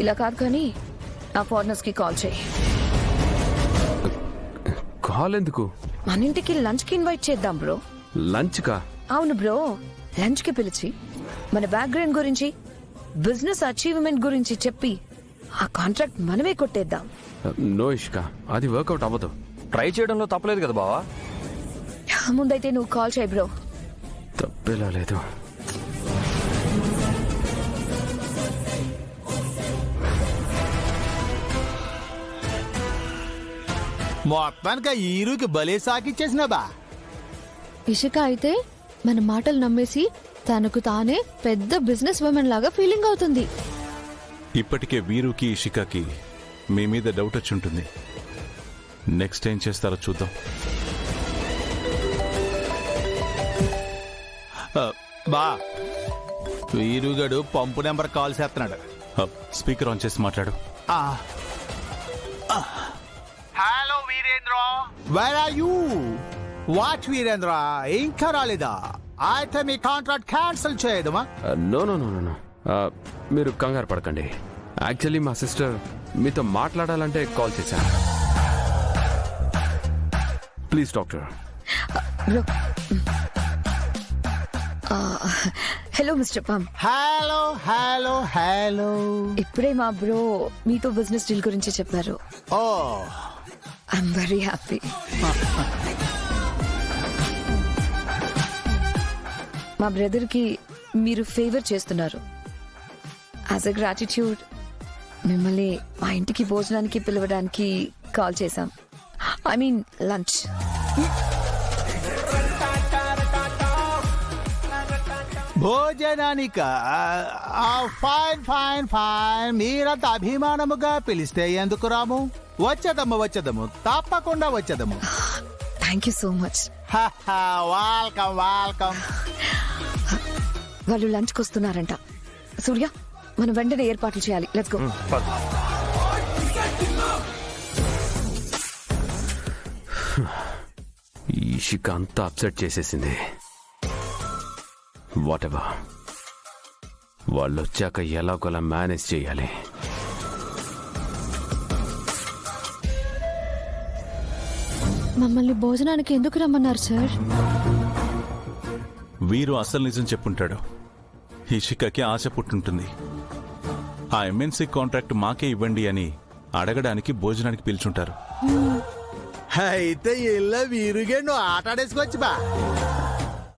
ఇలా కాదు కానీ ఆ ఫారినర్స్ కి కాల్ చేయి. కాల్ ఎందుకు? మన ఇంటికి లంచ్ కి ఇన్వైట్ చేద్దాం బ్రో. లంచ్ కా? అవును బ్రో, లంచ్ కి పిలిచి మన బ్యాక్గ్రౌండ్ గురించి, బిజినెస్ అచీవ్మెంట్ గురించి చెప్పి ఆ కాంట్రాక్ట్ మనమే కొట్టేద్దాం. నో ఇష్క, అది వర్కౌట్ అవ్వదు. ట్రై చేయడంలో తప్పలేదు కదా బావా. ముందైతే నువ్వు కాల్ చేయి బ్రో. తప్పేలా లేదు. మొత్తానికి ఈరుకి బలే సాకిచ్చేసిన బా. ఇషిక అయితే మన మాటలు నమ్మేసి తనకు తానే పెద్ద బిజినెస్ ఉమెన్ లాగా ఫీలింగ్ అవుతుంది. ఇప్పటికే వీరుకి ఇషికాకి మీ మీద డౌట్ వచ్చి ఉంటుంది. నెక్స్ట్ ఏం చేస్తారో చూద్దాం. బా, వీరుగడు పంపు నెంబర్ కాల్ చేస్తున్నాడు. స్పీకర్ ఆన్ చేసి మాట్లాడు. Hello Virendra, where are you? What Virendra, ఇంకా రాలేదా? అయితే మీ కాంట్రాక్ట్ క్యాన్సిల్ చేయదమా? నో నో నో నో, మీరు కంగారు పడకండి. యాక్చువల్లీ మా సిస్టర్ మీతో మాట్లాడాలంటే కాల్ చేశాను. Please doctor. Bro, hello mister Pam. Hello hello hello. ఇప్పుడే మా బ్రో మీతో బిజినెస్ డీల్ గురించి చెప్పారు. Oh, I'm very happy. మా బ్రదర్ కి మీరు ఫేవర్ చేస్తున్నారు. యాజ్ అ గ్రాటిట్యూడ్ మిమ్మల్ని మా ఇంటికి భోజనానికి పిలవడానికి కాల్ చేశాం. I mean lunch. భోజనానిక? Fine fine fine. మీరంత అభిమానముగా పిలిస్తే ఎందుకు రాము? వచ్చేదము, తప్పకుండా వచ్చేదము. Thank you so much. Welcome welcome. వాళ్ళు లంచ్కి వస్తున్నారంట. సూర్య, మనం వెంటనే ఏర్పాట్లు చేయాలి. Let's go. ఇషిక అంతా అప్సెట్ చేసేసింది. వాట్ ఎవర్, వాళ్ళు వచ్చాక ఎలాగోలా మేనేజ్ చేయాలి. మమ్మల్ని భోజనానికి ఎందుకు రమ్మన్నారు సార్? వీరు అసలు నిజం చెప్పుంటాడు. ఇషికాకి ఆశ పుట్టుంటుంది. ఆ ఎంఎన్సీ కాంట్రాక్ట్ మాకే ఇవ్వండి అని అడగడానికి భోజనానికి పిలుచుంటారు. అయితే ఇళ్ళ వీరుగే నువ్వు ఆట ఆడేసుకోవచ్చు బా.